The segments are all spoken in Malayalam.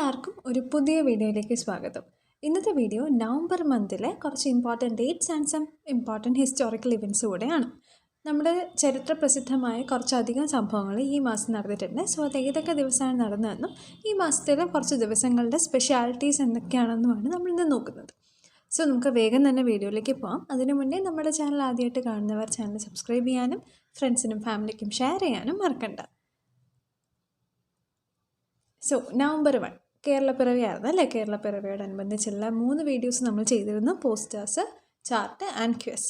എല്ലാവർക്കും ഒരു പുതിയ വീഡിയോയിലേക്ക് സ്വാഗതം. ഇന്നത്തെ വീഡിയോ നവംബർ മന്തിലെ കുറച്ച് important dates and some important historical events കൂടെയാണ്. നമ്മുടെ ചരിത്ര പ്രസിദ്ധമായ കുറച്ചധികം സംഭവങ്ങൾ ഈ മാസം നടന്നിട്ടുണ്ട്. സോ അത് ഏതൊക്കെ ദിവസമാണ് നടന്നതെന്നും ഈ മാസത്തിലെ കുറച്ച് ദിവസങ്ങളുടെ സ്പെഷ്യാലിറ്റീസ് എന്തൊക്കെയാണെന്നുമാണ് നമ്മളിന്ന് നോക്കുന്നത്. സോ നമുക്ക് വേഗം തന്നെ വീഡിയോയിലേക്ക് പോകാം. അതിനു മുന്നേ നമ്മുടെ ചാനൽ ആദ്യമായിട്ട് കാണുന്നവർ ചാനൽ സബ്സ്ക്രൈബ് ചെയ്യാനും ഫ്രണ്ട്സിനും ഫാമിലിക്കും ഷെയർ ചെയ്യാനും മറക്കണ്ട. സോ നവംബർ 1 കേരളപ്പിറവിയായിരുന്നു അല്ലേ? കേരളപ്പിറവിയോടനുബന്ധിച്ചുള്ള 3 വീഡിയോസ് നമ്മൾ ചെയ്തിരുന്നു. Posters, chart and quiz.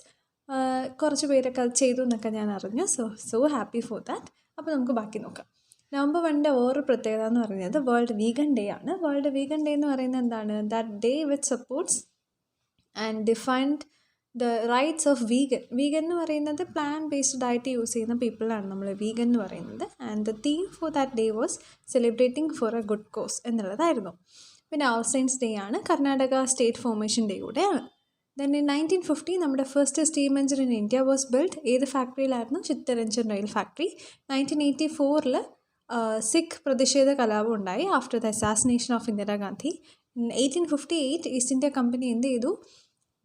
കുറച്ച് പേരൊക്കെ അത് ചെയ്തു എന്നൊക്കെ ഞാൻ അറിഞ്ഞു. So happy for that. അപ്പോൾ നമുക്ക് ബാക്കി നോക്കാം. നവംബർ 1 വേറൊരു പ്രത്യേകത എന്ന് പറയുന്നത് വേൾഡ് വീഗൻ ഡേ ആണ്. വേൾഡ് വീഗൻ ഡേ എന്ന് പറയുന്നത് എന്താണ്? That day which supports and defined the rights of vegan എന്ന് പറയുന്നത് പ്ലാൻ ബേസ്ഡ് ഡയറ്റ് യൂസ് ചെയ്യുന്ന പീപ്പിളാണ് നമ്മൾ വീഗൻ എന്ന് പറയുന്നത്. And the theme for that day was celebrating for a good cause എന്നുള്ളതായിരുന്നു. പിന്നെ ഓൾ സയൻസ് ഡേ ആണ്. കർണാടക സ്റ്റേറ്റ് ഫോർമേഷൻ ഡേ കൂടെയാണ്. ദെൻ ഇൻ 1950 നമ്മുടെ first steam engine in India was build. ഏത് ഫാക്ടറിയിലായിരുന്നു? Chittaranjan rail factory. 1984 സിഖ് പ്രതിഷേധ കലാപം ഉണ്ടായി after the assassination of Indira Gandhi. In 1858 East India company എന്ത് ചെയ്തു?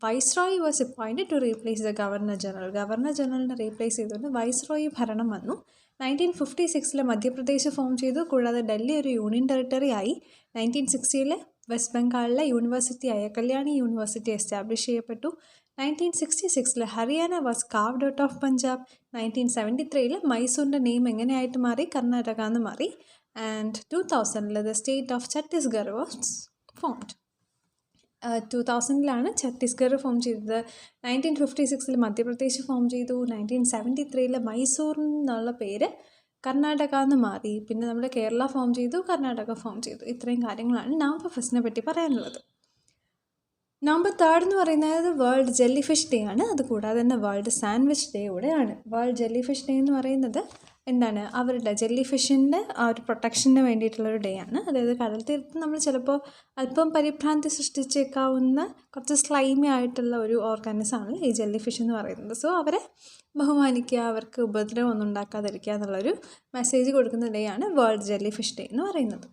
Viceroy was appointed to replace the governor general. Governor ജനറലിനെ replace ചെയ്തുകൊണ്ട് വൈസ്രോയി ഭരണം വന്നു. 1956 മധ്യപ്രദേശ് ഫോം ചെയ്തു. കൂടാതെ ഡൽഹി ഒരു യൂണിയൻ ടെറിട്ടറി ആയി. 1960 വെസ്റ്റ് ബംഗാളിലെ യൂണിവേഴ്സിറ്റി ആയ കല്യാണി യൂണിവേഴ്സിറ്റി എസ്റ്റാബ്ലിഷ് ചെയ്യപ്പെട്ടു. 1966 Haryana was carved out of Punjab. 1973 മൈസൂരിൻ്റെ നെയിം എങ്ങനെയായിട്ട് മാറി? കർണാടക എന്ന് മാറി. And 2000 the state of Chhattisgarh was formed. 2000 Chhattisgarh form ചെയ്തത്. 1956 മധ്യപ്രദേശ് ഫോം ചെയ്തു. 1973 മൈസൂർ എന്നുള്ള പേര് കർണാടക എന്ന് മാറി. പിന്നെ നമ്മുടെ കേരള ഫോം ചെയ്തു, കർണാടക ഫോം ചെയ്തു. ഇത്രയും കാര്യങ്ങളാണ് നവംബർ 1 പറ്റി പറയാനുള്ളത്. നവംബർ 3 എന്ന് പറയുന്നത് വേൾഡ് ജെല്ലി ഫിഷ് ഡേ ആണ്. അതുകൂടാതെ തന്നെ വേൾഡ് സാൻഡ്വിച്ച് ഡേ കൂടെയാണ്. വേൾഡ് ജെല്ലി ഫിഷ് ഡേ എന്ന് പറയുന്നത് എന്താണ്? അവരുടെ ജെല്ലി ഫിഷിൻ്റെ ആ ഒരു പ്രൊട്ടക്ഷന് വേണ്ടിയിട്ടുള്ളൊരു ഡേ ആണ്. അതായത് കടൽ തീരത്ത് നമ്മൾ ചിലപ്പോൾ അല്പം പരിഭ്രാന്തി സൃഷ്ടിച്ചേക്കാവുന്ന കുറച്ച് സ്ലൈമി ആയിട്ടുള്ള ഒരു ഓർഗാനിസമാണ് ഈ ജെല്ലി ഫിഷ് എന്ന് പറയുന്നത്. സോ അവരെ ബഹുമാനിക്കുക, അവർക്ക് ഉപദ്രവം ഒന്നും ഉണ്ടാക്കാതിരിക്കുക എന്നുള്ളൊരു മെസ്സേജ് കൊടുക്കുന്ന ഡേ ആണ് വേൾഡ് ജെല്ലി ഫിഷ് ഡേ എന്ന് പറയുന്നത്.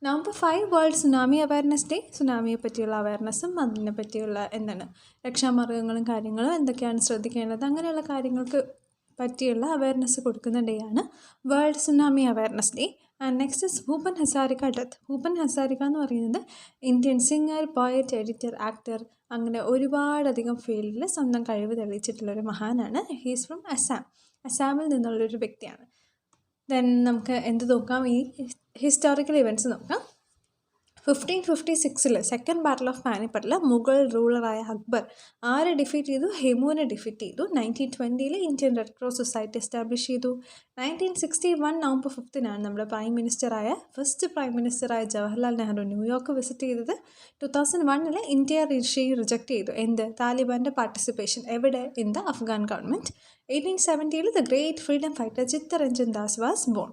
November 5 world tsunami awareness day. സുനാമിയെ പറ്റിയുള്ള അവയർനെസ്സും അതിനെ പറ്റിയുള്ള രക്ഷാമാർഗ്ഗങ്ങളും കാര്യങ്ങളും എന്തൊക്കെയാണ് ശ്രദ്ധിക്കേണ്ടത് അങ്ങനെയുള്ള കാര്യങ്ങൾക്ക് പറ്റിയുള്ള അവയർനെസ് കൊടുക്കുന്ന ഡേ ആണ് world tsunami awareness day. And next is Bhupen Hazarika death. Bhupen Hazarika എന്ന് പറയുന്നത് Indian singer, poet, editor, actor, അങ്ങനെ ഒരുപാടധികം ഫീൽഡിൽ സ്വന്തം കഴിവ് തെളിയിച്ചിട്ടുള്ളൊരു മഹാനാണ്. ഹീസ് ഫ്രം അസാമിൽ നിന്നുള്ളൊരു വ്യക്തിയാണ്. ദെൻ നമുക്ക് എന്ത് നോക്കാം? ഈ ഹിസ്റ്റോറിക്കൽ ഇവൻറ്റ്സ് നോക്കാം. 1556 സെക്കൻഡ് ബാറ്റിൽ ഓഫ് പാനിപ്പട്ടിൽ മുഗൾ റൂളറായ അക്ബർ ആരെ ഡിഫീറ്റ് ചെയ്തു? ഹെമുവിനെ ഡിഫീറ്റ് ചെയ്തു. 1920 Indian Red Cross society establish ചെയ്തു. 1961 നവംബർ 5 നമ്മുടെ ഫസ്റ്റ് പ്രൈം മിനിസ്റ്ററായ ജവഹർലാൽ നെഹ്റു ന്യൂയോർക്ക് വിസിറ്റ് ചെയ്തത്. 2001 ഇന്ത്യ റിജക്റ്റ് ചെയ്തു. എന്ത്? താലിബാൻ്റെ പാർട്ടിസിപ്പേഷൻ. എവിടെ? In the Afghan government. 1870 the great freedom fighter Chittaranjan Das was born.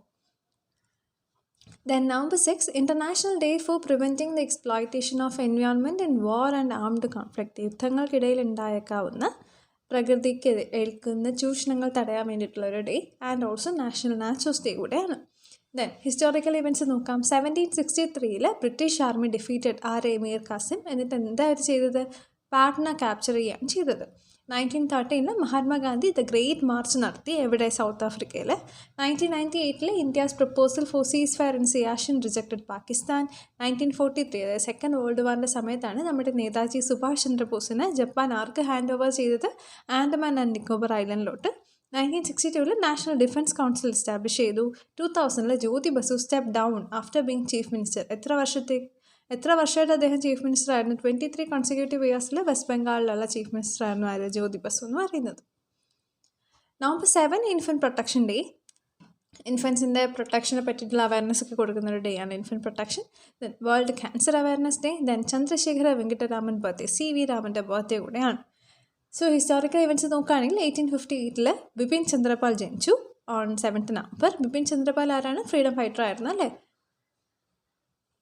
Then November 6 International Day for Preventing the Exploitation of Environment in War and Armed Conflict. യുദ്ധങ്ങൾക്കിടയിൽ ഉണ്ടായേക്കാവുന്ന പ്രകൃതിക്ക് ഏൽക്കുന്ന ചൂഷണങ്ങൾ തടയാൻ വേണ്ടിയിട്ടുള്ളൊരു day. And also national naturals day കൂടെയാണ്. ദെൻ ഹിസ്റ്റോറിക്കൽ ഇവൻറ്റ്സ് നോക്കാം. 1763 ബ്രിട്ടീഷ് ആർമി ഡിഫീറ്റഡ് ആരെ? മീർ കാസിം. എന്നിട്ട് എന്താ അവർ ചെയ്തത്? പാട്ന ക്യാപ്ചർ ചെയ്യുകയാണ് ചെയ്തത്. 1913 മഹാത്മാഗാന്ധി ദ ഗ്രേറ്റ് മാർച്ച് നടത്തി. എവിടെ? സൗത്ത് ആഫ്രിക്കയിൽ. 1998 India's proposal for cease fire in Siachen rejected Pakistan. 1943 അതായത് സെക്കൻഡ് വേൾഡ് വാറിൻ്റെ സമയത്താണ് നമ്മുടെ നേതാജി സുഭാഷ് ചന്ദ്രബോസിനെ ജപ്പാൻ ആർക്ക് ഹാൻഡ് ഓവർ ചെയ്തത്? ആൻഡമാൻ ആൻഡ് നിക്കോബർ ഐലൻഡിലോട്ട്. 1962 നാഷണൽ ഡിഫൻസ് കൗൺസിൽ എസ്റ്റാബ്ലിഷ് ചെയ്തു. 2000 Jyoti Basu step down after being chief minister. എത്ര വർഷമായിട്ട് അദ്ദേഹം ചീഫ് മിനിസ്റ്റർ ആയിരുന്നു? 23 കൺസിക്യൂട്ടീവ് ഇയേഴ്സിൽ വെസ്റ്റ് ബംഗാളിലുള്ള ചീഫ് മിനിസ്റ്റർ ആയിരുന്നു ആര്? ജ്യോതി ബസു എന്ന് പറയുന്നത്. November 7 infant protection day. ഇൻഫൻസിൻ്റെ പ്രൊട്ടക്ഷനെ പറ്റിയിട്ടുള്ള അവയർനെസ് ഒക്കെ കൊടുക്കുന്ന ഒരു ഡേ ആണ് infant protection. Then world cancer awareness day. Then Chandrasekhara Venkataraman birthday. CV രാമൻ്റെ ബർത്ത്ഡേ കൂടെയാണ്. സോ ഹിസ്റ്റോറിക്കൽ ഇവൻറ്റ്സ് നോക്കുകയാണെങ്കിൽ 1858 ബിപിൻ ചന്ദ്രപാൽ ജനിച്ചു ഓൺ 7 നവംബർ. ബിപിൻ ചന്ദ്രപാൽ ആരാണ്? ഫ്രീഡം ഫൈറ്റർ ആയിരുന്നു അല്ലേ?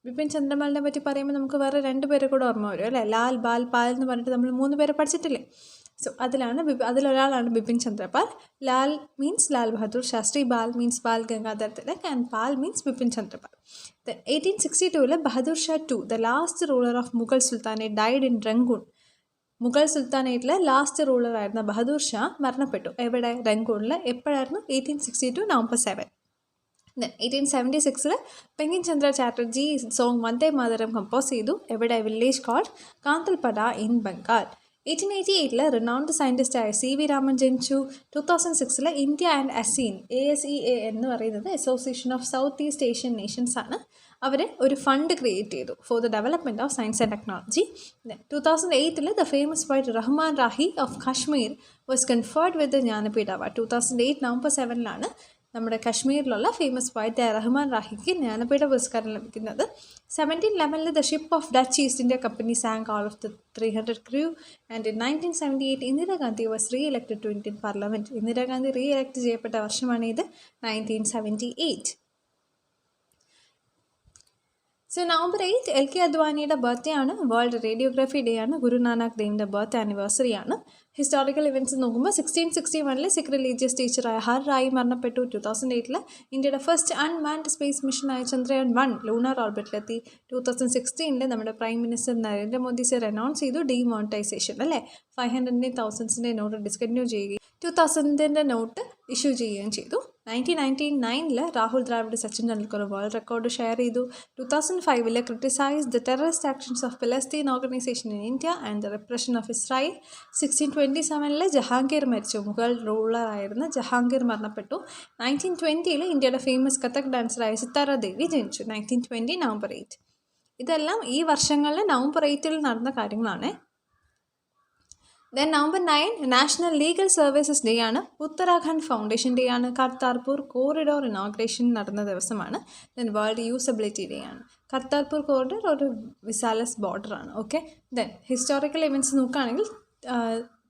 ബിപിൻ ചന്ദ്രപാലിനെ പറ്റി പറയുമ്പോൾ നമുക്ക് വേറെ 2 പേരെ കൂടെ ഓർമ്മ വരും അല്ലേ? ലാൽ, ബാൽ, പാൽ എന്ന് പറഞ്ഞിട്ട് നമ്മൾ 3 പേരെ പഠിച്ചിട്ടില്ലേ? സോ അതിലൊരാളാണ് Bipin Chandrapal. Lal means Lal Bahadur Shastri, Bal means Bal Gangadhar Tilak and Pal means Bipin Chandrapal. 1862 Bahadur Shah two, the last ruler of Mughal sultanate, died in Rangoon. Mughal സുൽത്താനേറ്റിലെ ലാസ്റ്റ് റൂളറായിരുന്ന ബഹദൂർ ഷാ മരണപ്പെട്ടു. എവിടെ? റംഗൂണിൽ. എപ്പോഴായിരുന്നു? 1862 November 7. 1876 Bankim Chandra Chatterjee song Vande Mataram compose ചെയ്തു. എവിടെ? Village called Kanthalpara in Bengal. 1888 renowned സയൻറ്റിസ്റ്റായ CV രാമൻ ജനിച്ചു. 2006 ഇന്ത്യ ആൻഡ് ASEAN, ASEA എന്ന് പറയുന്നത് association of south east Asian nations ആണ്. അവർ ഒരു ഫണ്ട് ക്രിയേറ്റ് ചെയ്തു for the development of science and technology. 2008 the famous poet Rahman Rahi of Kashmir was conferred with Jnanpith award. 2008 November 7 നമ്മുടെ കശ്മീരിലുള്ള ഫേമസ് പോയിറ്റ് റഹ്മാൻ റാഹിക്ക് ജ്ഞാനപീഠ പുരസ്കാരം ലഭിക്കുന്നത്. 1711 the ship of Dutch east India company sank all of the 300 crew. And in 1978 Indira Gandhi was reelected to Indian parliament. Indira Gandhi reelect ചെയ്യപ്പെട്ട വർഷമാണ് ഇത്, 1978. സോ നവംബർ 8 LK അദ്വാനിയുടെ ബർത്ത്ഡേ ആണ്. വേൾഡ് റേഡിയോഗ്രാഫി ഡേ ആണ്. ഗുരുനാനാക്ക് ദേവിൻ്റെ ബർത്ത് ആനിവേഴ്സറി ആണ്. ഹിസ്റ്റോറിക്കൽ ഇവൻറ്റ്സ് നോക്കുമ്പോൾ 1661 സിഖ് റിലീജിയസ് ടീച്ചറായ ഹർ റായി മരണപ്പെട്ടു. 2008 ഇന്ത്യയുടെ ഫസ്റ്റ് അൺമാൻഡ് സ്പേസ് മിഷനായ ചന്ദ്രയാൻ 1 ലൂണർ ഓർബിറ്റിലെത്തി. 2016 നമ്മുടെ prime minister Narendra Modi sir announce ചെയ്തു ഡിമോണിറ്റൈസേഷൻ, അല്ലേ? 500-ൻ്റെയും 1000-ൻ്റെയും നോട്ട് ഡിസ്കണ്ടിന്യൂ ചെയ്യുകയും 2000-ൻ്റെ നോട്ട് ഇഷ്യൂ ചെയ്യുകയും ചെയ്തു. 1999 Rahul Dravid Sachin Tendulkar world record share ചെയ്തു. 2005 criticise the terrorist actions of Palestine organisation in India and the repression of Israel. 1627 Jahangir മരിച്ചു. മുഗൾ റൂളറായിരുന്ന ജഹാംഗീർ മരണപ്പെട്ടു. 1920 ഇന്ത്യയുടെ ഫേമസ് കഥക് ഡാൻസറായ സിത്താര ദേവി ജനിച്ചു. 1920 നവംബർ 8. ഇതെല്ലാം ഈ വർഷങ്ങളിൽ നവംബർ 8 നടന്ന കാര്യങ്ങളാണ്. Then November 9 national legal services day ആണ്. ഉത്തരാഖണ്ഡ് ഫൗണ്ടേഷൻ ഡേ ആണ്. കർത്താർപൂർ കോറിഡോർ ഇനോഗ്രേഷൻ നടന്ന ദിവസമാണ്. ദെൻ വേൾഡ് യൂസബിലിറ്റി ഡേ ആണ്. കർത്താർപൂർ കോറിഡോർ ഒരു വിസാലസ് ബോർഡറാണ്. ഓക്കെ. ദെൻ ഹിസ്റ്റോറിക്കൽ ഇവൻറ്റ്സ് നോക്കുകയാണെങ്കിൽ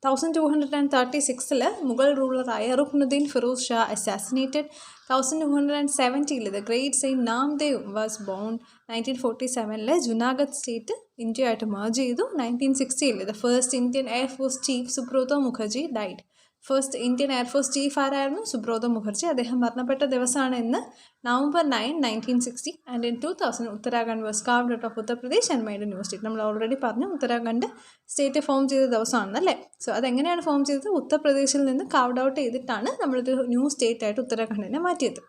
1236 മുഗൾ റൂളറായ Ruknuddin Firoz Shah assassinated. 1270 the great saint Namdev was born. 1947 Junagadh state ഇന്ത്യയായിട്ട് മെർജ് ചെയ്തു. 1960 the first Indian air force chief Subroto Mukherjee died. First Indian air force chief ആരായിരുന്നു? സുബ്രതോ മുഖർജി. അദ്ദേഹം മരണപ്പെട്ട ദിവസമാണ് ഇന്ന്, November 9, 1960. And in 2000 Uttarakhand was carved out of Uttar Pradesh and made a new state. നമ്മൾ ഓൾറെഡി പറഞ്ഞു ഉത്തരാഖണ്ഡ് സ്റ്റേറ്റ് ഫോം ചെയ്ത ദിവസമാണെന്നല്ലേ. സോ അതെങ്ങനെയാണ് ഫോം ചെയ്തത്? ഉത്തർപ്രദേശിൽ നിന്ന് കാർവ്ഡ് ഔട്ട് ചെയ്തിട്ടാണ് നമ്മളൊരു ന്യൂ സ്റ്റേറ്റ് ആയിട്ട് ഉത്തരാഖണ്ഡിനെ മാറ്റിയത്.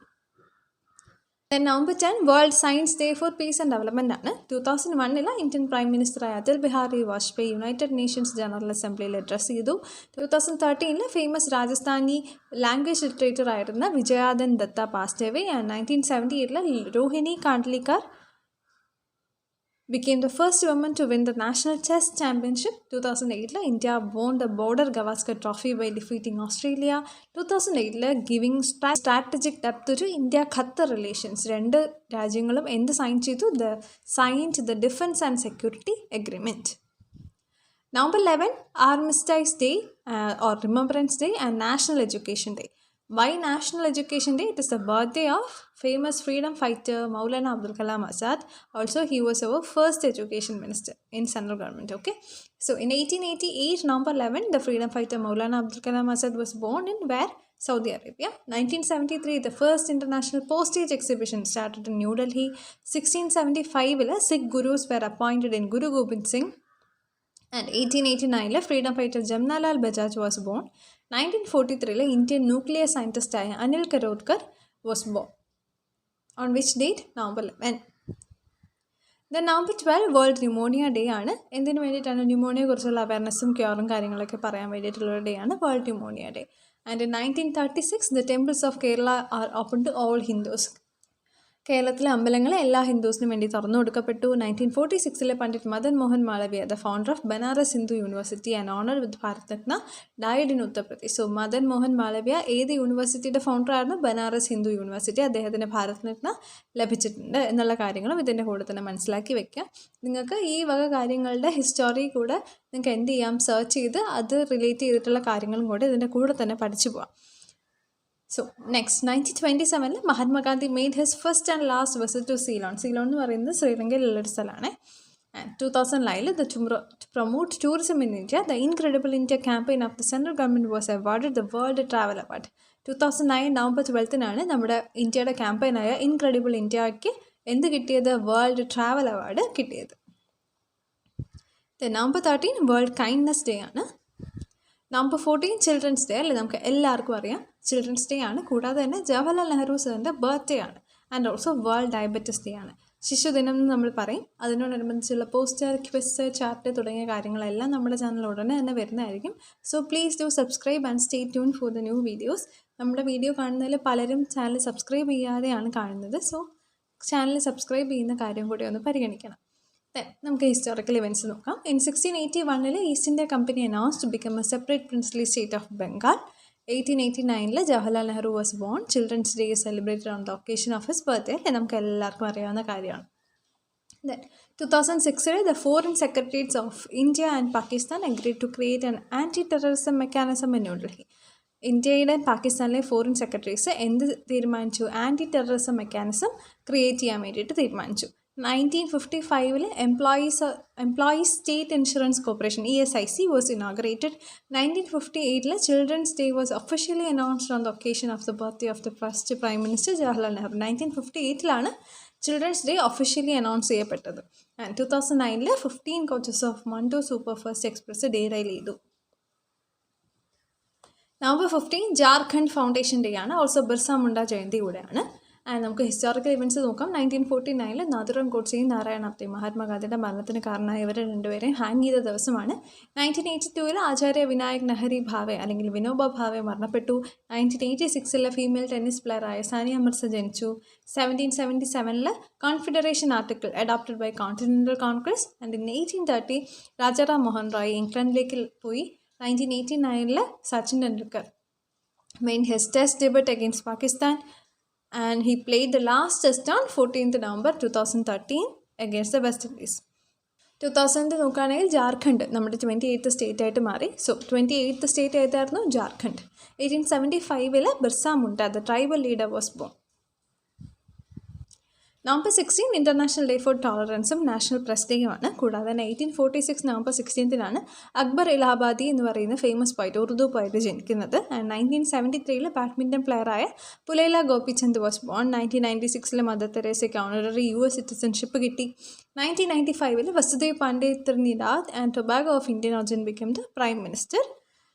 Then November 10 world science day for peace and development ആണ്. 2001 ഇന്ത്യൻ പ്രൈം മിനിസ്റ്ററായ Atal Bihari Vajpayee united nations general അസംബ്ലിയിൽ അഡ്രസ് ചെയ്തു. 2013 ഫേമസ് രാജസ്ഥാനി ലാംഗ്വേജ് ലിറ്ററേറ്റർ ആയിരുന്ന Vijaydan Detha passed away. And 1978 Rohini Khadilkar became the first woman to win the National Chess Championship. 2008 India won the Border Gavaskar Trophy by defeating Australia. 2008 giving strategic depth to India-Qatar relations. രണ്ട് രാജ്യങ്ങളും എന്ത് സൈൻ ചെയ്തു? signed the Defence and Security Agreement. November 11 Armistice Day or Remembrance Day and National Education Day. Why National Education Day? It is the birthday of famous freedom fighter Maulana Abdul Kalam Azad. Also, he was our first education minister in central government. Okay. So, in 1888, November 11, the freedom fighter Maulana Abdul Kalam Azad was born in where? Saudi Arabia. 1973, the first international postage exhibition started in New Delhi. 1675, Sikh gurus were appointed in Guru Gobind Singh. And 1889, freedom fighter Jamnalal Bajaj was born. 1943, Indian nuclear scientist Anil Karodkar was born. On which date? November 11. Then November 12, World Pneumonia Day ആണ്. എന്തിനു വേണ്ടിയിട്ടാണ്? ന്യൂമോണിയെ കുറിച്ചുള്ള അവയർനെസ്സും ക്യൂറും കാര്യങ്ങളൊക്കെ പറയാൻ വേണ്ടിയിട്ടുള്ള ഡേ ആണ് world pneumonia day. And in 1936, the temples of Kerala are open to all Hindus. കേരളത്തിലെ അമ്പലങ്ങൾ എല്ലാ ഹിന്ദുസിനും വേണ്ടി തുറന്നു കൊടുക്കപ്പെട്ടു. 1946 Pandit Madan Mohan Malviya, the founder of Banaras Hindu university and honoured with Bharat Ratna, died in Uttar Pradesh. So Madan Mohan Malviya ഏത് യൂണിവേഴ്സിറ്റിയുടെ ഫൗണ്ടർ ആയിരുന്നു? ബനാറസ് ഹിന്ദു യൂണിവേഴ്സിറ്റി. അദ്ദേഹത്തിന് ഭാരത് രത്ന ലഭിച്ചിട്ടുണ്ട് എന്നുള്ള കാര്യങ്ങളും ഇതിൻ്റെ കൂടെ തന്നെ മനസ്സിലാക്കി വെക്കുക. നിങ്ങൾക്ക് ഈ വക കാര്യങ്ങളുടെ ഹിസ്റ്ററി കൂടെ നിങ്ങൾക്ക് എന്ത് ചെയ്യാം? സെർച്ച് ചെയ്ത് അത് റിലേറ്റ് ചെയ്തിട്ടുള്ള കാര്യങ്ങളും കൂടെ ഇതിൻ്റെ കൂടെ തന്നെ പഠിച്ചു പോകാം. So, next, 1927 Mahatma Gandhi made his first and last visit to Ceylon. Ceylon എന്ന് പറയുന്നത് ശ്രീലങ്കയിലുള്ളൊരു സ്ഥലമാണ്. And 2009, to promote tourism in India, the Incredible India campaign of the central government was awarded the World Travel Award. 2009 November 12 നമ്മുടെ ഇന്ത്യയുടെ ക്യാമ്പയിനായ ഇൻക്രെഡിബിൾ ഇന്ത്യയ്ക്ക് എന്ത് കിട്ടിയത്? വേൾഡ് ട്രാവൽ അവാർഡ് കിട്ടിയത്. നവംബർ 13 വേൾഡ് കൈൻഡ്നസ് ഡേ ആണ്. നവംബർ 14 ചിൽഡ്രൻസ് ഡേ അല്ലേ, നമുക്ക് എല്ലാവർക്കും അറിയാം ചിൽഡ്രൻസ് ഡേ ആണ്. കൂടാതെ തന്നെ ജവഹർലാൽ നെഹ്റു സാറിൻ്റെ ബർത്ത്ഡേ ആണ്. And also world diabetes day ആണ്. ശിശുദിനം എന്ന് നമ്മൾ പറയും. അതിനോടനുബന്ധിച്ചുള്ള പോസ്റ്റർ, ക്വിസ്, ചാർട്ട് തുടങ്ങിയ കാര്യങ്ങളെല്ലാം നമ്മുടെ ചാനൽ ഉടനെ തന്നെ വരുന്നതായിരിക്കും. So please do subscribe and stay tune for the new videos. നമ്മുടെ വീഡിയോ കാണുന്നതിൽ പലരും ചാനൽ സബ്സ്ക്രൈബ് ചെയ്യാതെയാണ് കാണുന്നത്. സോ ചാനൽ സബ്സ്ക്രൈബ് ചെയ്യുന്ന കാര്യം കൂടി ഒന്ന് പരിഗണിക്കണം. നമുക്ക് ഹിസ്റ്റോറിക്കൽ ഇവൻറ്റ്സ് നോക്കാം. In 1681 East India Company announced to become a separate princely state of Bengal. 1889 Jawaharlal Nehru was born. Children's day is celebrated on the occasion of his birthday. നമുക്ക് എല്ലാവർക്കും അറിയാവുന്ന കാര്യമാണ്. Then 2006 the foreign secretaries of India and Pakistan agreed to create an anti-terrorism mechanism in New Delhi. ഇന്ത്യയുടെ പാകിസ്ഥാനിലെ ഫോറിൻ സെക്രട്ടറീസ് എന്ത് തീരുമാനിച്ചു? ആൻറ്റി ടെററിസം മെക്കാനിസം ക്രിയേറ്റ് ചെയ്യാൻ വേണ്ടിയിട്ട് തീരുമാനിച്ചു. 1955 employees state insurance corporation ESIC was inaugurated. 1958 children's day was officially announced on the occasion of the birthday of the first prime minister Jawaharlal Nehru. 1958 children's day officially announce ചെയ്യപ്പെട്ടത്. And 2009 15 coaches of Mandore super fast express derail ചെയ്തു. നവംബർ 15 ജാർഖണ്ഡ് ഫൗണ്ടേഷൻ ഡേ ആണ്. ഓൾസോ ബിർസ മുണ്ട ജയന്തി കൂടെയാണ്. ആൻഡ് നമുക്ക് ഹിസ്റ്റോറിക്കൽ ഇവൻറ്റ്സ് നോക്കാം. 1949 നാഥുറാം ഗോഡ്സെയും നാരായൺ ആപ്തെ മഹാത്മാഗാന്ധിയുടെ മരണത്തിന് കാരണമായ ഇവരെ രണ്ടുപേരെയും ഹാങ് ചെയ്ത ദിവസമാണ്. 1982 ആചാര്യ വിനായക് നെഹ്റി ഭാവെ അല്ലെങ്കിൽ വിനോബ ഭാവെ മരണപ്പെട്ടു. 1986 ഫീമെയിൽ ടെന്നീസ് പ്ലെയറായ സാനിയ മിർസ ജനിച്ചു. 1777 confederation article adopted by continental congress. And in 1830 Rajaram Mohan Roy ഇംഗ്ലണ്ടിലേക്ക് പോയി. 1989 Sachin Tendulkar made his test debut against Pakistan and he played the last test on 14th November 2013 against the West Indies. 2000 നോക്കുകയാണെങ്കിൽ ജാർഖണ്ഡ് നമ്മുടെ 28th സ്റ്റേറ്റ് ആയിട്ട് മാറി. സോ 28th സ്റ്റേറ്റ് ഏതായിരുന്നു? Jharkhand. 1875 Birsa Munda the tribal leader was born. November 16 international day for ടോളറൻസും നാഷണൽ പ്രസ് ഡേയുമാണ്. കൂടാതെ തന്നെ 1846 നവംബർ 16 അക്ബർ ഇലാഹാബാദി എന്ന് പറയുന്ന ഫേമസ് പോയിട്ട് ഉറുദു പോയിട്ട് ജനിക്കുന്നത്. ആൻഡ് 1973 ബാഡ്മിൻ്റൺ പ്ലെയറായ Pullela Gopichand was born. 1996 mother തെരേസയ്ക്ക് ഓണററി US സിറ്റിസൺഷിപ്പ് കിട്ടി. 1995 Vasudev Pandey Trinidad and Tobago of Indian origin become the prime minister.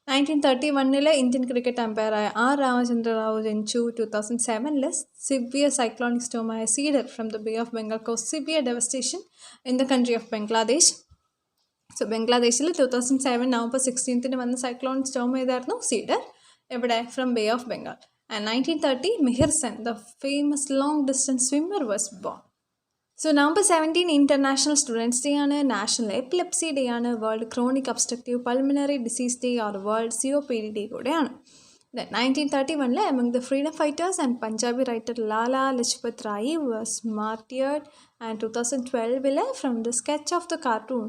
1931 Indian cricket അമ്പയറായ R രാമചന്ദ്ര റാവു ജനിച്ചു. 2007 സിവിയർ സൈക്ലോണിക് സ്റ്റോമായ Sidr from the bay of Bengal cause severe devastation in the country of Bangladesh. So ബംഗ്ലാദേശിൽ 2007 നവംബർ 16 വന്ന സൈക്ലോണിക് സ്റ്റോം ഏതായിരുന്നു? സീഡർ. എവിടെ? From bay of Bengal. And 1930 Mihir Sen the famous long distance swimmer was born. So November 17 international students day ആണ്. നാഷണൽ എപ്പിലെപ്സി ഡേ ആണ്. World chronic obstructive pulmonary disease day or world COPD day കൂടെയാണ്. 1931 among the freedom fighters and Punjabi writer Lala Lajpat Rai was martyred. And 2012 from the sketch of the cartoon,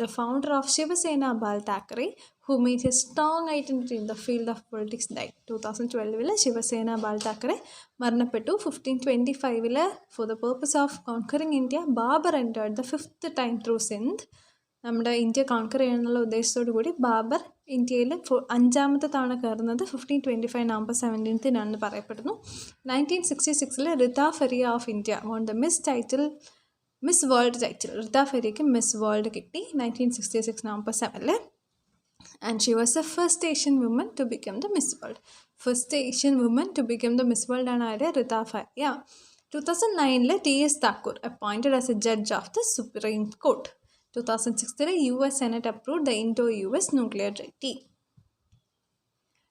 the founder of Shiva Sena Bal Thackeray, who made his strong identity in the field of politics, died. 2012 Shiva Sena Bal Thackeray മരണപ്പെട്ടു. 1525 for the purpose of conquering India, Babur entered the 5th time through Sindh. നമ്മുടെ ഇന്ത്യ കോൺക്കർ ചെയ്യാനുള്ള ഉദ്ദേശത്തോടു കൂടി ബാബർ ഇന്ത്യയിൽ 5ാമത്തെ തവണ കയറുന്നത് 1525 നവംബർ 17 പറയപ്പെടുന്നു. 1966 Reita Faria of India won the miss world title. Reita ഫെറിയയ്ക്ക് മിസ് വേൾഡ് കിട്ടി 1966 November 7. And she was the first Asian woman to become the miss world. First Asian woman to become the miss world ആണ് ആര്? Reita Faria. 2009 TS Thakur appointed as a judge of the supreme court. 2006 US Senate approved the Indo-US nuclear treaty.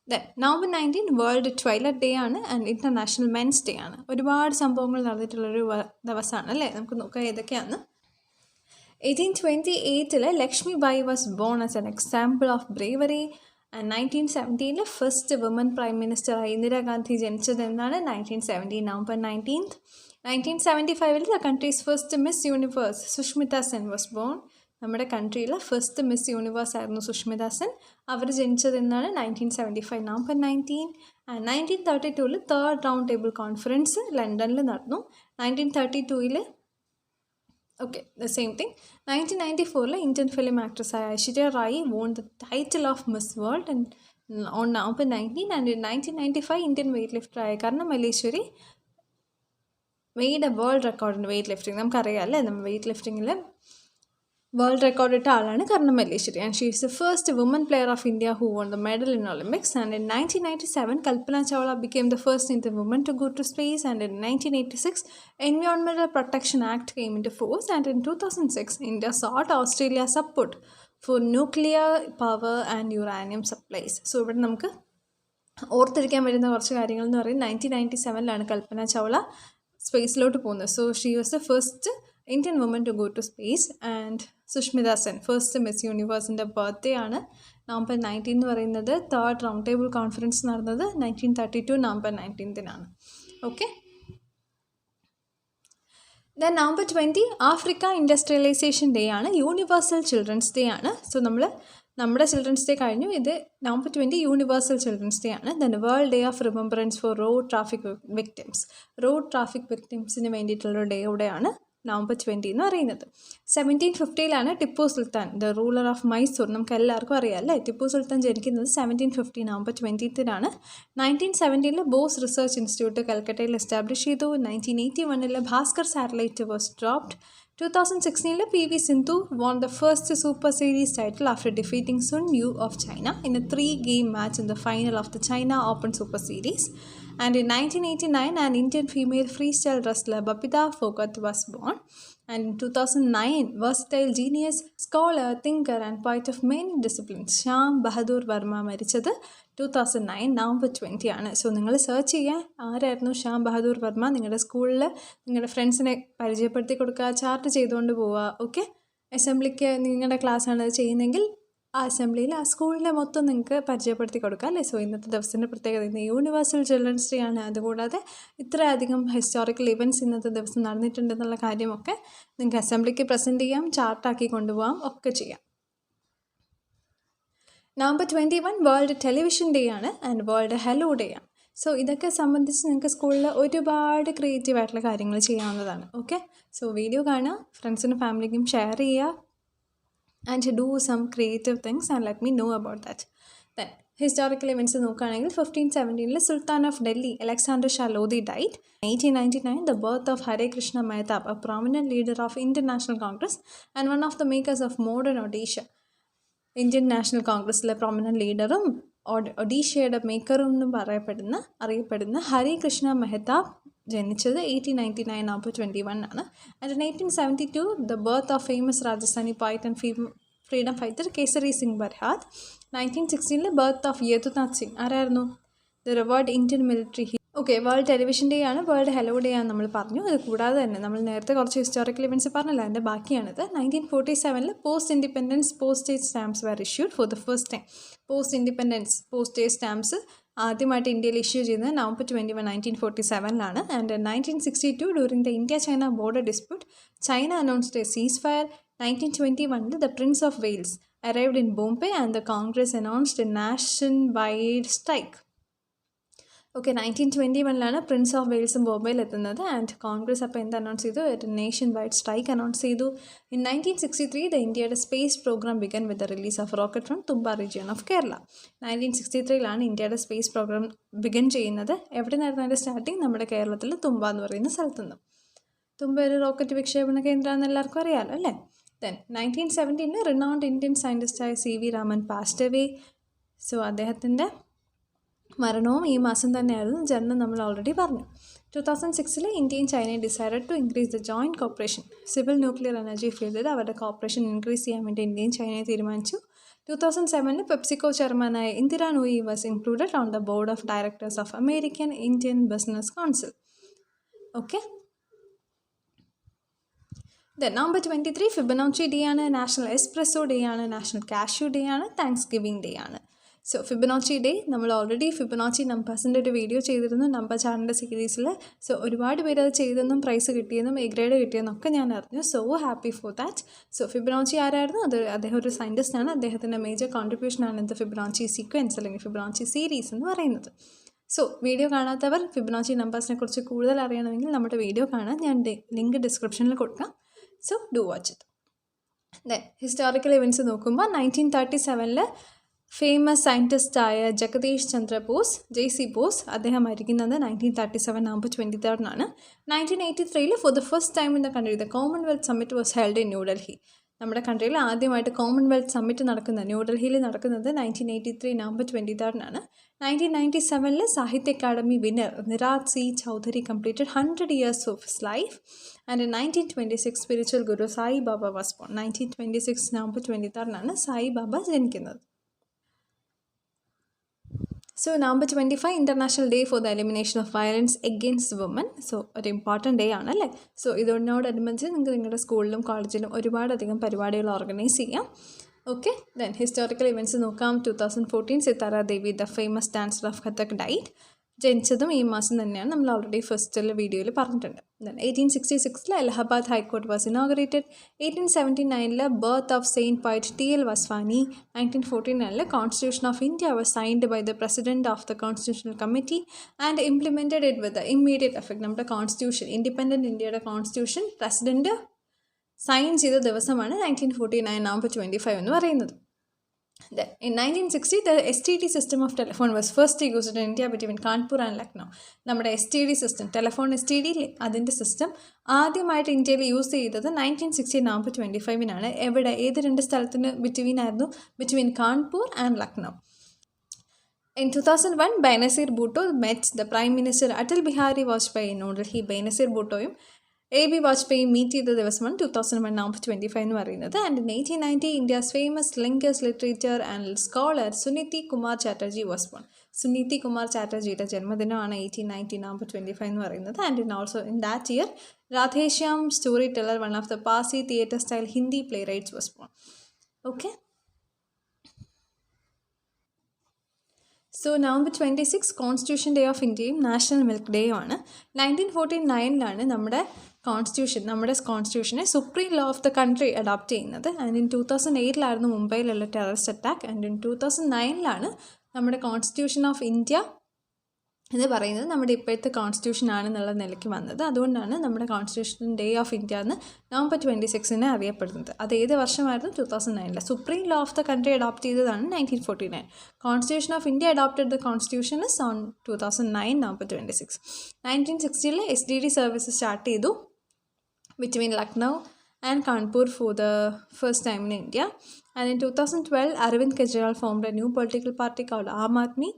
Then November 19 world toilet day ആണ് ആൻഡ് ഇൻ്റർനാഷണൽ മെൻസ് ഡേ ആണ്. ഒരുപാട് സംഭവങ്ങൾ നടന്നിട്ടുള്ളൊരു ദിവസമാണ് അല്ലേ. നമുക്ക് നോക്കാം ഏതൊക്കെയാണ്. 1828 Lakshmi Bai was born as an example of bravery. And 1917 first woman prime മിനിസ്റ്ററായി ഇന്ദിരാഗാന്ധി ജനിച്ചത് എന്നാണ്. 1917 November 19. 1975 the country's first miss universe Sushmita Sen was born. നമ്മുടെ കൺട്രിയിലെ ഫസ്റ്റ് മിസ് യൂണിവേഴ്സ് ആയിരുന്നു സുഷ്മിത സെൻ. അവർ ജനിച്ചത് എന്നാണ്. 1975 November 19. And 1932 third round table conference ലണ്ടനിൽ നടന്നു. 1932 Okay, the same thing. 1994 Indian film actress Aishwarya Rai won the title of Miss World and on November 19, and in 1995 Indian weightlifter Karna Maleshwari made a world record in weightlifting. നമുക്കറിയാമല്ലേ, നമ്മൾ വെയ്റ്റ് ലിഫ്റ്റിങ്ങിൽ വേൾഡ് റെക്കോർഡ് ഇട്ട ആളാണ് Karnam Malleswari, and she is the first woman player of India who won the medal in Olympics. And in 1997 Kalpana Chawla became the first Indian woman to go to space, and in 1986 Environmental Protection Act came into force, and in 2006 India sought Australia's support for nuclear power and uranium supplies. So ഇവിടെ നമുക്ക് ഓർത്തിരിക്കാൻ വരുന്ന കുറച്ച് കാര്യങ്ങൾ എന്ന് പറയുന്നത് 1997 കൽപ്പന ചൗള സ്പേസിലോട്ട് പോകുന്നത്. So she was the first Indian woman to go to space. And Sushmita Sen first miss യൂണിവേഴ്സിൻ്റെ ബർത്ത്ഡേ ആണ് നവംബർ 19 എന്ന് പറയുന്നത്. തേർഡ് റൗണ്ട് ടേബിൾ കോൺഫറൻസ് നടന്നത് 1932 November 19 okay. Then November 20 Africa industrialisation day ആണ്, യൂണിവേഴ്സൽ ചിൽഡ്രൻസ് ഡേ ആണ്. സോ നമ്മുടെ ചിൽഡ്രൻസ് ഡേ കഴിഞ്ഞു, ഇത് നവംബർ 20 യൂണിവേഴ്സൽ ചിൽഡ്രൻസ് ഡേ ആണ്. Then world day of remembrance for road traffic victims. Road traffic വിക്ടിംസിന് വേണ്ടിയിട്ടുള്ള ഡേ കൂടെയാണ് നവംബർ 20 എന്ന് പറയുന്നത്. 1750 Tipu Sultan the ruler of Mysore, നമുക്ക് എല്ലാവർക്കും അറിയാം അല്ലേ. ടിപ്പു സുൽത്താൻ ജനിക്കുന്നത് 1750 നവംബർ 20 1970 ബോസ് റിസർച്ച് ഇൻസ്റ്റിറ്റ്യൂട്ട് കൽക്കട്ടയിൽ എസ്റ്റാബ്ലിഷ് ചെയ്തു. 1981 Bhaskar satellite was dropped. 2016 PV Sindhu won the first Super Series title after defeating Sun Yu of China in a 3-game match in the final of the China Open Super Series. And in 1989, an Indian female freestyle wrestler Babita Phogat was born. And in 2009, versatile genius, scholar, thinker and poet of many disciplines, Shyam Bahadur Verma മരിച്ചത് 2009 നവംബർ 20 ആണ്. സോ നിങ്ങൾ സെർച്ച് ചെയ്യുക ആരായിരുന്നു ശ്യാം ബഹദൂർ വർമ്മ. നിങ്ങളുടെ സ്കൂളിൽ നിങ്ങളുടെ ഫ്രണ്ട്സിനെ പരിചയപ്പെടുത്തി കൊടുക്കുക, ചാർട്ട് ചെയ്തുകൊണ്ട് പോവുക. ഓക്കെ, അസംബ്ലിക്ക് നിങ്ങളുടെ ക്ലാസ്സാണ് അത് ചെയ്യുന്നതെങ്കിൽ ആ അസംബ്ലിയിൽ ആ സ്കൂളിനെ മൊത്തം നിങ്ങൾക്ക് പരിചയപ്പെടുത്തി കൊടുക്കുക അല്ലേ. സോ ഇന്നത്തെ ദിവസത്തിൻ്റെ പ്രത്യേകത ഇന്ന് യൂണിവേഴ്സൽ ചിൽഡ്രൻസ് ഡേ ആണ്. അതുകൂടാതെ ഇത്രയധികം ഹിസ്റ്റോറിക്കൽ ഇവൻറ്റ്സ് ഇന്നത്തെ ദിവസം നടന്നിട്ടുണ്ടെന്നുള്ള കാര്യമൊക്കെ നിങ്ങൾക്ക് അസംബ്ലിക്ക് പ്രസൻറ്റ് ചെയ്യാം, ചാർട്ടാക്കി കൊണ്ടുപോകാം, ഒക്കെ ചെയ്യാം. നവംബർ 21 വേൾഡ് ടെലിവിഷൻ ഡേ ആണ് ആൻഡ് വേൾഡ് ഹലോ ഡേ ആണ്. സോ ഇതൊക്കെ സംബന്ധിച്ച് നിങ്ങൾക്ക് സ്കൂളിൽ ഒരുപാട് ക്രിയേറ്റീവായിട്ടുള്ള കാര്യങ്ങൾ ചെയ്യാവുന്നതാണ്. ഓക്കെ, സോ വീഡിയോ കാണുക, ഫ്രണ്ട്സിനും ഫാമിലിക്കും ഷെയർ ചെയ്യുക, and do some creative things and let me know about that. Then historical events നോക്കുകയാണെങ്കിൽ 1517 sultan of Delhi Alexander Shah Lodi died. 1899 the birth of Hare Krishna Mahtab, a prominent leader of Indian national Congress and one of the makers of modern Odisha. Indian national കോൺഗ്രസ്സിലെ പ്രോമിനൻറ്റ് ലീഡറും ഒഡീഷയുടെ മേക്കറും എന്നും അറിയപ്പെടുന്ന ഹരേ കൃഷ്ണ മെഹ്താബ് ജനിച്ചത് 1899 നവംബർ 21 ആണ്. And in 1872 the birth of famous Rajasthani poet and freedom fighter Kesari Singh Barhath. 1916 birth of Jadunath Singh, ആരായിരുന്നു the revered Indian military. Okay, world television day ആണ്, വേൾഡ് ഹലോ ഡേ ആണ് നമ്മൾ പറഞ്ഞു. അത് കൂടാതെ തന്നെ നമ്മൾ നേരത്തെ കുറച്ച് ഹിസ്റ്റോറിക്കൽ ഇവൻറ്റ്സ് പറഞ്ഞല്ലോ, അതിൻ്റെ ബാക്കിയാണിത്. 1947 post independence postage stamps were issued for the first time. Post independence postage stamps ആദ്യമായിട്ട് ഇന്ത്യയിൽ ഇഷ്യൂ ചെയ്യുന്നത് November 21 1947 and 1962 during the India China border dispute China announced a ceasefire. 1921 the prince of Wales arrived in Bombay and the Congress announced a nationwide strike. Okay, 1921 prince of വെയിൽസും ബോംബെയിൽ എത്തുന്നത് ആൻഡ് കോൺഗ്രസ് അപ്പോൾ എന്ത് അനൗൺസ് ചെയ്തു, ഒരു നേഷൻ വൈഡ് സ്ട്രൈക്ക് അനൗൺസ് ചെയ്തു. ഇൻ 1963 ദ ഇന്ത്യയുടെ space programme began with the release of rocket from Thumba region of Kerala. 1963 ഇന്ത്യയുടെ സ്പേസ് പ്രോഗ്രാം ബിഗൻ ചെയ്യുന്നത്. എവിടെ നിന്നായിരുന്നു അതിൻ്റെ സ്റ്റാർട്ടിങ്? നമ്മുടെ കേരളത്തിൽ തുമ്പ എന്ന് പറയുന്ന സ്ഥലത്തു നിന്ന്. തുമ്പ ഒരു റോക്കറ്റ് വിക്ഷേപണ കേന്ദ്രമാണെന്ന് എല്ലാവർക്കും അറിയാമല്ലോ അല്ലേ. ദെൻ 1917 റിനൗണ്ട് ഇന്ത്യൻ സയൻറ്റിസ്റ്റായ CV Raman passed away. So അദ്ദേഹത്തിൻ്റെ മരണവും ഈ മാസം തന്നെയായിരുന്നു, ജനനം നമ്മൾ ഓൾറെഡി പറഞ്ഞു. 2006 ഇന്ത്യയും ചൈനയും decided to increase the joint cooperation civil nuclear energy ഫീൽഡിൽ അവരുടെ കോപ്പറേഷൻ ഇൻക്രീസ് ചെയ്യാൻ വേണ്ടി ഇന്ത്യയും ചൈനയും തീരുമാനിച്ചു. 2007 പെപ്സിക്കോ ചെയർമാനായ Indira Nooyi was included on the board of directors of American Indian business council. Okay, then November 23 Fibonacci day ആണ്, നാഷണൽ എസ്പ്രസോ ഡേ ആണ്, നാഷണൽ കാഷ്യൂ ഡേ ആണ്, താങ്ക്സ് ഗിവിംഗ് ഡേ ആണ്. സോ ഫിബനോച്ചി ഡേ നമ്മൾ ഓൾറെഡി ഫിബനോച്ചി നമ്പേഴ്സിൻ്റെ ഒരു വീഡിയോ ചെയ്തിരുന്നു നമ്പർ ചാനലിൻ്റെ സീരീസിൽ. സോ ഒരുപാട് പേര് അത് ചെയ്തെന്നും പ്രൈസ് കിട്ടിയെന്നും എ ഗ്രേഡ് കിട്ടിയെന്നൊക്കെ ഞാൻ അറിഞ്ഞു. So happy for that. So Fibonacci ആരായിരുന്നു? അദ്ദേഹം ഒരു സയൻറ്റിസ്റ്റാണ്. അദ്ദേഹത്തിൻ്റെ മേജർ കോൺട്രിബ്യൂഷനാണ് ഇത് ഫിബനോച്ചി സീക്വൻസ് അല്ലെങ്കിൽ ഫിബനോച്ചി സീരീസ് എന്ന് പറയുന്നത്. സോ വീഡിയോ കാണാത്തവർ ഫിബനോച്ചി നമ്പേഴ്സിനെ കുറിച്ച് കൂടുതൽ അറിയണമെങ്കിൽ നമ്മുടെ വീഡിയോ കാണാൻ ഞാൻ ലിങ്ക് ഡിസ്ക്രിപ്ഷനിൽ കൊടുക്കാം. So do watch it. Then historical events നോക്കുമ്പോൾ 1937 ഫേമസ് സയൻറ്റിസ്റ്റായ ജഗദീഷ് ചന്ദ്ര ബോസ് JC ബോസ് അദ്ദേഹം മരിക്കുന്നത് 1937 November 23 1983 for the first time in the country the commonwealth summit was held in New Delhi. നമ്മുടെ കൺട്രിയിൽ ആദ്യമായിട്ട് കോമൺവെൽത്ത് സമ്മിറ്റ് നടക്കുന്നത് ന്യൂഡൽഹിയിൽ നടക്കുന്നത് 1983 November 23 1997 Sahitya Akademi winner Niraj C. Chaudhuri completed 100 years of his life. And in 1926 spiritual guru Sai Baba was born. 1926 November 23 Sai Baba ജനിക്കുന്നത്. So November 25 International Day for the Elimination of Violence Against Women. So ഒരു ഇമ്പോർട്ടൻറ്റ് ഡേ ആണല്ലേ. സോ ഇതിനോടനുബന്ധിച്ച് നിങ്ങൾക്ക് നിങ്ങളുടെ സ്കൂളിലും കോളേജിലും ഒരുപാടധികം പരിപാടികൾ ഓർഗനൈസ് ചെയ്യാം. ഓക്കെ, ദെൻ ഹിസ്റ്റോറിക്കൽ ഇവൻറ്റ്സ് നോക്കാം. 2014 Sitara Devi the famous dancer of Kathak died. ജനിച്ചതും ഈ മാസം തന്നെയാണ്, നമ്മൾ ഓൾറെഡി ഫസ്റ്റിൽ വീഡിയോയിൽ പറഞ്ഞിട്ടുണ്ട്. Then 1866 Allahabad high court was inaugurated. 1879 birth of saint poet TL Vaswani. 1949 constitution of India was signed by the president of the constitutional committee and implemented it with immediate effect. നമ്മുടെ കോൺസ്റ്റിറ്റ്യൂഷൻ, ഇൻഡിപെൻഡൻറ്റ് ഇന്ത്യയുടെ കോൺസ്റ്റിറ്റ്യൂഷൻ പ്രസിഡൻറ്റ് സൈൻ ചെയ്ത ദിവസമാണ് 1949 നവംബർ 25 എന്ന് പറയുന്നത്. Then, in 1960, the STD system of telephone was first used in India between Kanpur and Lucknow. നമ്മുടെ STD സിസ്റ്റം, ടെലഫോൺ STD അതിൻ്റെ സിസ്റ്റം ആദ്യമായിട്ട് ഇന്ത്യയിൽ യൂസ് ചെയ്തത് 1960 നവംബർ 25 എവിടെ, ഏത് രണ്ട് സ്ഥലത്തിന് ബിറ്റ്വീൻ ആയിരുന്നു? Between Kanpur and Lucknow. In 2001, Benazir Bhutto met the Prime Minister Atal Bihari Vajpayee in New Delhi. Benazir Bhuttoയും AB Vajpayee മീറ്റ് ചെയ്ത ദിവസമാണ് 2001 നവംബർ 25 എന്ന് പറയുന്നത്. And in 1890 India's famous linguist literature and scholar Suniti Kumar Chatterjee was born. Suniti Kumar ചാറ്റർജിയുടെ ജന്മദിനമാണ് 1890 നവംബർ 25 എന്ന് പറയുന്നത്. And in also in that year Radheshyam storyteller, one of the Parsi theatre style Hindi playwrights was born. Okay, so November 26 constitution day of ഇന്ത്യയും നാഷണൽ മിൽക്ക് ഡേയും ആണ്. 1949 നമ്മുടെ കോൺസ്റ്റിറ്റ്യൂഷനെ supreme law of the country adopt ചെയ്യുന്നത്. ആൻഡ് ഇൻ 2008 മുംബൈയിലുള്ള ടെററിസ്റ്റ് അറ്റാക്ക്. ആൻഡ് ഇൻ 2009 നമ്മുടെ കോൺസ്റ്റിറ്റ്യൂഷൻ ഓഫ് ഇന്ത്യ എന്ന് പറയുന്നത് നമ്മുടെ ഇപ്പോഴത്തെ കോൺസ്റ്റിറ്റ്യൂഷൻ ആണെന്നുള്ള നിലയ്ക്ക് വന്നത്. അതുകൊണ്ടാണ് നമ്മുടെ കോൺസ്റ്റിറ്റ്യൂഷൻ ഡേ ഓഫ് ഇന്ത്യ എന്ന് നവംബർ 26 അറിയപ്പെടുന്നത്. അത് ഏത് വർഷമായിരുന്നു? 2009. Supreme law of the country adopt ചെയ്തതാണ് 1949. Constitution of India adopted the constitution is on 2009 November 26. 1960 STD service start ചെയ്തു between Lucknow and Kanpur for the first time in India. And in 2012, Arvind Kejriwal formed a new political party called Aam Aadmi.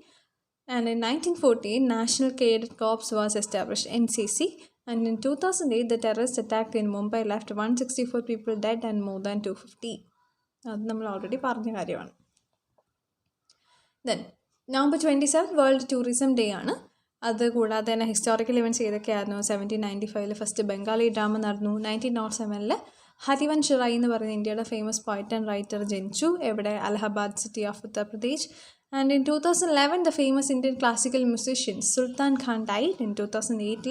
And in 1914, National Cadet Corps was established, NCC. And in 2008, the terrorist attack in Mumbai left 164 people dead and more than 250. അത് നമ്മൾ ഓൾറെഡി പറഞ്ഞ കാര്യമാണ്. Then November 27 world tourism day ആണ്. അത് കൂടാതെ തന്നെ ഹിസ്റ്റോറിക്കൽ ഇവൻറ്റ്സ് ഏതൊക്കെയായിരുന്നു? 1795 ഫസ്റ്റ് ബംഗാളി ഡ്രാമ നടന്നു. 1907 ഹരിവൻഷ് റായ് എന്ന് പറയുന്ന ഇന്ത്യയുടെ ഫേമസ് പോയറ്റ് ആൻഡ് റൈറ്റർ ജനിച്ചു. എവിടെ? Allahabad city of Uttar Pradesh. And in 2011, the famous Indian classical musician Sultan Khan died. In 2008,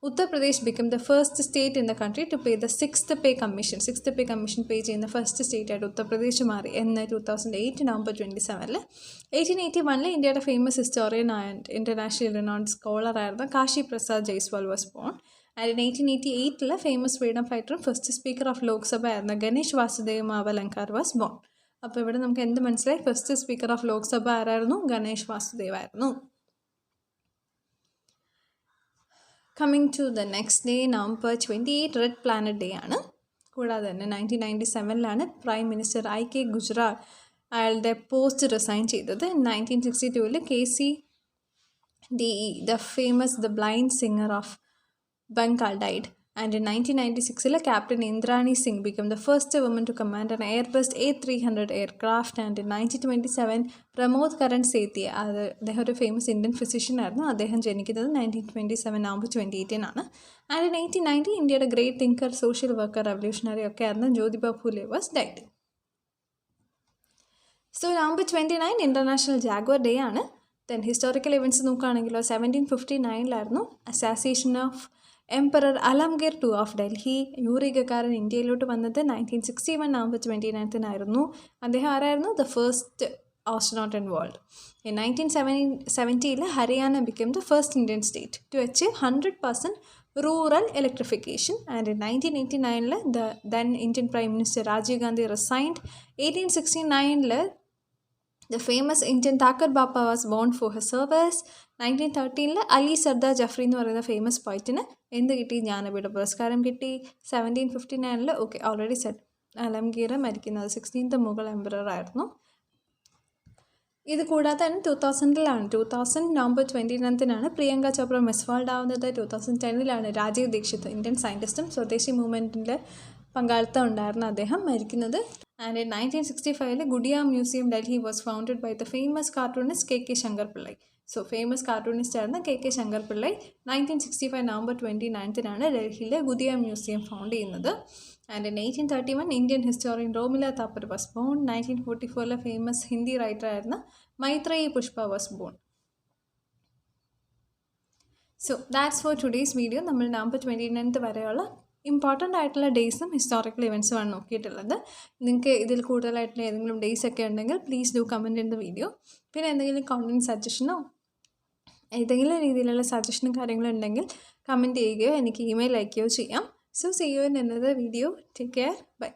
Uttar Pradesh became the first state in the country to pay the sixth pay commission pay in the first state at Uttar Pradesh mari in 2008 November 27. 1881 India's famous historian and internationally renowned scholar Kashi Prasad Jaiswal was born. And in 1888 famous freedom fighter first speaker of Lok Sabha Ganesh Vasudev Mavalankar was born. അപ്പോൾ ഇവിടെ നമുക്ക് എന്ത് മനസ്സിലായി? ഫസ്റ്റ് സ്പീക്കർ ഓഫ് ലോക്സഭ ആരായിരുന്നു? ഗണേഷ് വാസുദേവ് ആയിരുന്നു. Coming to the next day, November 28 red planet day ആണ്. കൂടാതെ തന്നെ 1997 പ്രൈം മിനിസ്റ്റർ IK ഗുജ്റാൾ അയാളുടെ പോസ്റ്റ് റിസൈൻ ചെയ്തത്. 1962 KCDE the famous the blind singer of Bengal died. And in 1996, Captain Indrani Singh became the first woman to command an Airbus A300 aircraft. And in 1927, Pramod Karan Sethi, അദ്ദേഹം ഒരു ഫേമസ് ഇന്ത്യൻ ഫിസിഷ്യൻ ആയിരുന്നു. അദ്ദേഹം ജനിക്കുന്നത് 1927 നവംബർ 28 ആണ്. ആൻഡ് ഇൻ 1890 ഇന്ത്യയുടെ great thinker, social worker, revolutionary ഒക്കെ ആയിരുന്നു Jyotiba Phule was died. So November 29 international jaguar day ആണ്. ദെൻ ഹിസ്റ്റോറിക്കൽ ഇവൻറ്റ്സ് നോക്കുകയാണെങ്കിലോ 1759 assassination of emperor Alamgir II of Delhi. Yuri Gagarin ഇന്ത്യയിലോട്ട് വന്നത് 1961 നവംബർ 29 അദ്ദേഹം ആരായിരുന്നു? The first astronaut in world. In 1970 Haryana became the first Indian state to achieve 100% rural electrification. And in 1989, the then Indian Prime Minister Rajiv Gandhi resigned. 1869, the famous Indian Thakur Bapa was born for his service. 1913, Ali Sardar Jafri എന്ന് പറയുന്ന ഫേമസ് പോയിറ്റിന് എന്ത് കിട്ടി? ജ്ഞാനപീഠ പുരസ്കാരം കിട്ടി. 1759, ഓക്കെ ഓൾറെഡി സെറ്റ്, അലംഗീർ മരിക്കുന്നത് 16th മുഗൾ എംപറർ ആയിരുന്നു. ഇത് കൂടാതെ തന്നെ 2000 November 29 Priyanka Chopra miss world ആവുന്നത്. 2010 രാജീവ് ദീക്ഷിത്, ഇന്ത്യൻ സയൻറ്റിസ്റ്റും സ്വദേശി മൂവ്മെൻറ്റിൽ പങ്കാളിത്തം ഉണ്ടായിരുന്ന അദ്ദേഹം മരിക്കുന്നത്. And in 1965 Gudiya museum Delhi was founded by the famous cartoonist K Shankar Pillai. So famous cartoonist ആയിരുന്ന കെ ശങ്കർ പിള്ളൈ 1965 നവംബർ 29 ഡൽഹിയിലെ ഗുഡിയ മ്യൂസിയം ഫൗണ്ട് ചെയ്യുന്നത്. And in 1831 Indian historian Romila Thapar was born. 1944 famous Hindi writer ആയിരുന്ന Maitreyi Pushpa was born. So that's for today's video. നമ്മൾ നവംബർ 29 വരെയുള്ള ഇമ്പോർട്ടൻ്റ് ആയിട്ടുള്ള ഡേയ്സും ഹിസ്റ്റോറിക്കൽ ഇവൻറ്റ്സുമാണ് നോക്കിയിട്ടുള്ളത്. നിങ്ങൾക്ക് ഇതിൽ കൂടുതലായിട്ടുള്ള ഏതെങ്കിലും ഡേയ്സ് ഒക്കെ ഉണ്ടെങ്കിൽ please do comment in the video. പിന്നെ എന്തെങ്കിലും കോണ്ടൻറ്റ് സജഷനോ ഏതെങ്കിലും രീതിയിലുള്ള സജഷനും കാര്യങ്ങളും ഉണ്ടെങ്കിൽ കമൻറ്റ് ചെയ്യുകയോ എനിക്ക് ഇമെയിൽ അയക്കുകയോ ചെയ്യാം. So see you in another video. Take care. By.